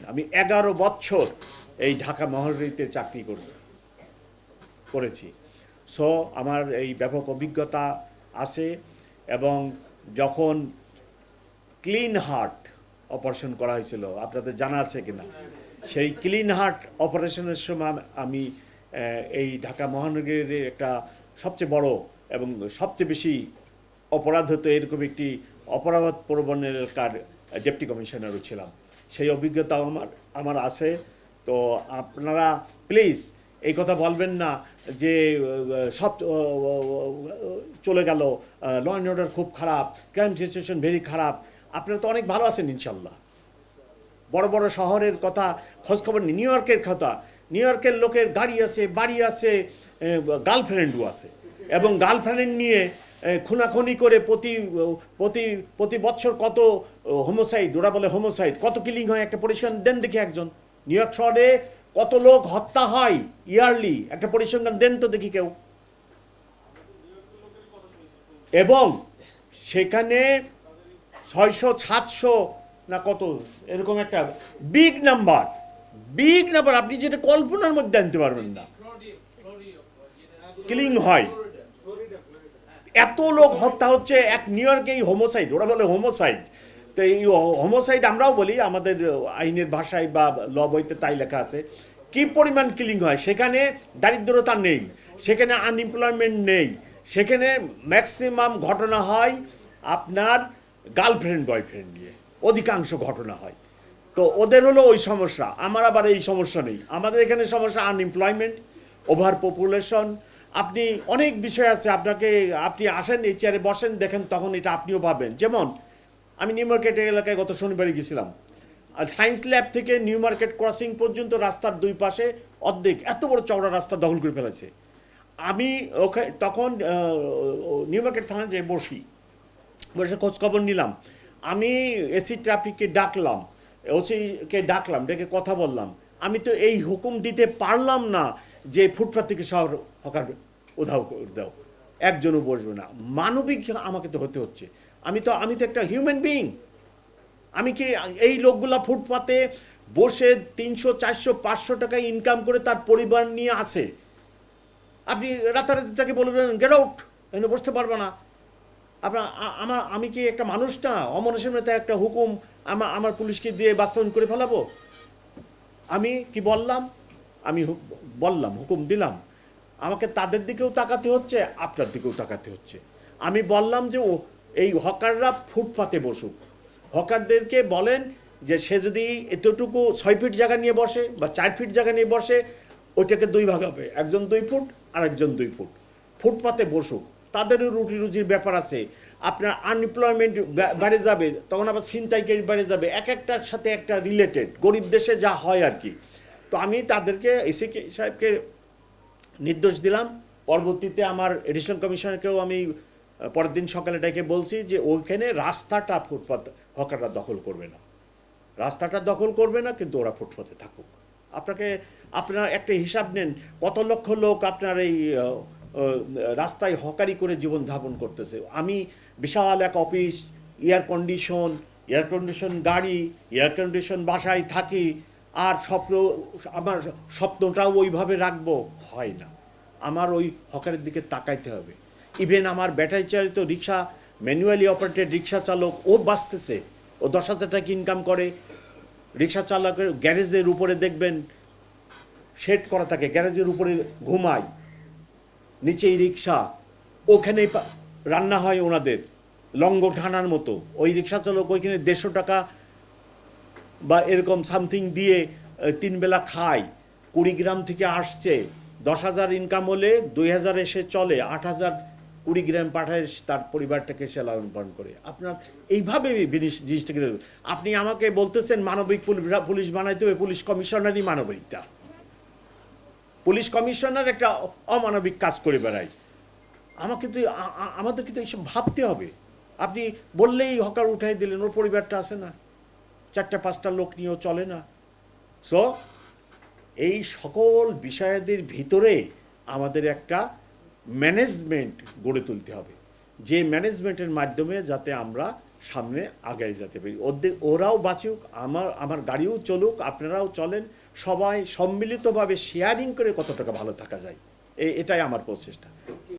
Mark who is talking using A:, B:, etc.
A: আমি 11 বছর এই ঢাকা মহানগরীতে চাকরি করেছি। সো আমার এই ব্যাপক অভিজ্ঞতা আছে। এবং যখন ক্লিন হার্ট অপারেশন করা হয়েছিল, আপনাদের জানা আছে কিনা, সেই ক্লিন হার্ট অপারেশনের সময় আমি এই ঢাকা মহানগরীর একটা সবচেয়ে বড় এবং সবচেয়ে বেশি অপরাধ হতো এরকম একটি অপরাধ প্রবণ এলাকার ডেপুটি কমিশনারও ছিলাম। সেই অভিজ্ঞতা আমার আছে। তো আপনারা প্লিজ এই কথা বলবেন না যে সব চলে গেল, ল অ্যান্ড অর্ডার খুব খারাপ, ক্রাইম সিচুয়েশন ভেরি খারাপ। আপনারা তো অনেক ভালো আছেন ইনশাল্লাহ। বড় বড় শহরের কথা খোঁজখবর নিই, নিউ ইয়র্কের কথা, নিউ ইয়র্কের লোকের গাড়ি আছে, বাড়ি আছে, গার্লফ্রেন্ডও আছে, এবং গার্লফ্রেন্ড নিয়ে খুনাখুনি করে প্রতি বছর কত হোমোসাইড, ওরা বলে হোমোসাইড, কত কিলিং হয় একটা পরিসংখ্যান দেন দেখি। একজন নিউ ইয়র্ক শহরে কত লোক হত্যা হয় ইয়ারলি, একটা পরিসংখ্যান দেন তো দেখি কেউ। এবং সেখানে 600-700 না কত এরকম একটা বিগ নাম্বার, আপনি যেটা কল্পনার মধ্যে আনতে পারবেন না কিলিং হয়। এত লোক হত্যা হচ্ছে এক নিউ ইয়র্কে, এই হোমোসাইড, ওরা বলে হোমোসাইড। তো এই হোমোসাইড আমরাও বলি, আমাদের আইনের ভাষায় বা ল বইতে তাই লেখা আছে। কি পরিমাণ কিলিং হয় সেখানে, দারিদ্রতা নেই সেখানে, আনএমপ্লয়মেন্ট নেই সেখানে, ম্যাক্সিমাম ঘটনা হয় আপনার গার্লফ্রেন্ড বয়ফ্রেন্ড নিয়ে, অধিকাংশ ঘটনা হয়। তো ওদের হলো ওই সমস্যা, আমার আবার এই সমস্যা নেই। আমাদের এখানে সমস্যা আনএমপ্লয়মেন্ট, ওভার পপুলেশন, আপনি অনেক বিষয় আছে। আপনি আসেন এই চেয়ারে বসেন, দেখেন, তখন এটা আপনিও পাবেন। যেমন আমি নিউ মার্কেট এলাকায় গত শনিবারে গেছিলাম, সায়েন্স ল্যাব থেকে নিউ মার্কেট ক্রসিং পর্যন্ত রাস্তার দুই পাশে অর্ধেক এত বড় চওড়া রাস্তা দখল করে ফেলেছে। আমি তখন নিউ মার্কেট থানায় যে বসে খোঁজখবর নিলাম। আমি এসি ট্রাফিককে ডাকলাম, ওসিকে ডাকলাম, ডেকে কথা বললাম। আমি তো এই হুকুম দিতে পারলাম না যে ফুটপাথ থেকে শহর হকার উধাও করে দাও, একজনও বসবে না। মানবিক আমাকে তো হতে হচ্ছে। আমি তো একটা হিউম্যান বিইং। আমি কি এই লোকগুলা ফুটপাতে বসে 300, 400, 500 টাকা ইনকাম করে তার পরিবার নিয়ে আছে, আপনি রাতারাতি তাকে বলবেন গেট আউট, এখানে বসতে পারবে না। আমি কি একটা মানুষ না? অমানুষের মতো একটা হুকুম আমার পুলিশকে দিয়ে বাস্তবায়ন করে ফেলাবো? আমি কি বললাম? আমি বললাম, হুকুম দিলাম, আমাকে তাদের দিকেও তাকাতে হচ্ছে, আপনার দিকেও তাকাতে হচ্ছে। আমি বললাম যে এই হকাররা ফুটপাতে বসুক। হকারদেরকে বলেন যে সে যদি এতটুকু 6 ফিট জায়গা নিয়ে বসে বা 4 ফিট জায়গা নিয়ে বসে, ওইটাকে 2 ভাগ হবে, একজন 2 ফুট আর একজন 2 ফুট। ফুটপাতে বসুক, তাদেরও রুটি রুজির ব্যাপার আছে। আপনার আনএমপ্লয়মেন্ট বেড়ে যাবে, তখন আবার ছিনতাইকারী বেড়ে যাবে, একটার সাথে একটা রিলেটেড, গরিব দেশে যা হয় আর কি। তো আমি তাদেরকে এসি সাহেবকে নির্দেশ দিলাম। পরবর্তীতে আমার এডিশনাল কমিশনারকেও আমি পরের দিন সকালে ডেকে বলছি যে ওইখানে রাস্তাটা ফুটপাত হকাররা দখল করবে না, রাস্তাটা দখল করবে না, কিন্তু ওরা ফুটপাতে থাকুক। আপনারা একটা হিসাব নেন, কত লক্ষ লোক আপনার এই রাস্তায় হকারি করে জীবন যাপন করতেছে। আমি বিশাল এক অফিস, এয়ার কন্ডিশন গাড়ি, এয়ার কন্ডিশন বাসায় থাকি, আর আমার স্বপ্নটাও ওইভাবে রাখবো, হয় না। আমার ওই হকারের দিকে তাকাইতে হবে। ইভেন আমার ব্যাটারি চালিত রিক্সা, ম্যানুয়ালি অপারেটেড রিক্সা চালক, ও বাঁচতেছে, ও 10,000 টাকা ইনকাম করে। রিক্সা চালকের গ্যারেজের উপরে দেখবেন শেড করা থাকে, গ্যারেজের উপরে ঘুমায়, নিচেই রিক্সা, ওখানেই রান্না হয় ওনাদের লঙ্গঠানার মতো। ওই রিক্সা চালক ওইখানে 150 টাকা বা এরকম সামথিং দিয়ে 3 বেলা খায়। 20 গ্রাম থেকে আসছে, 10,000 ইনকাম হলে 2,000 এসে চলে, 8,000 20 গ্রাম পাঠায় তার পরিবারটাকে সে লালন পালন করে। আপনার এইভাবে জিনিসটাকে দেখবেন। আপনি আমাকে বলতেছেন মানবিক পুলিশ বানাইতে হবে, পুলিশ কমিশনারই মানবিকটা। পুলিশ কমিশনার একটা অমানবিক কাজ করে বেড়ায়। আমাদের কিন্তু এইসব ভাবতে হবে। আপনি বললেই হকার উঠাই দিলেন, ওর পরিবারটা আছে না, 4-5টা লোক নিয়েও চলে না। সো এই সকল বিষয়াদির ভিতরে আমাদের একটা ম্যানেজমেন্ট গড়ে তুলতে হবে, যে ম্যানেজমেন্টের মাধ্যমে যাতে আমরা সামনে আগায় যেতে পারি, ওরাও বাঁচুক, আমার গাড়িও চলুক, আপনারাও চলেন, সবাই সম্মিলিতভাবে শেয়ারিং করে কত টাকা ভালো থাকা যায়, এটাই আমার প্রচেষ্টা।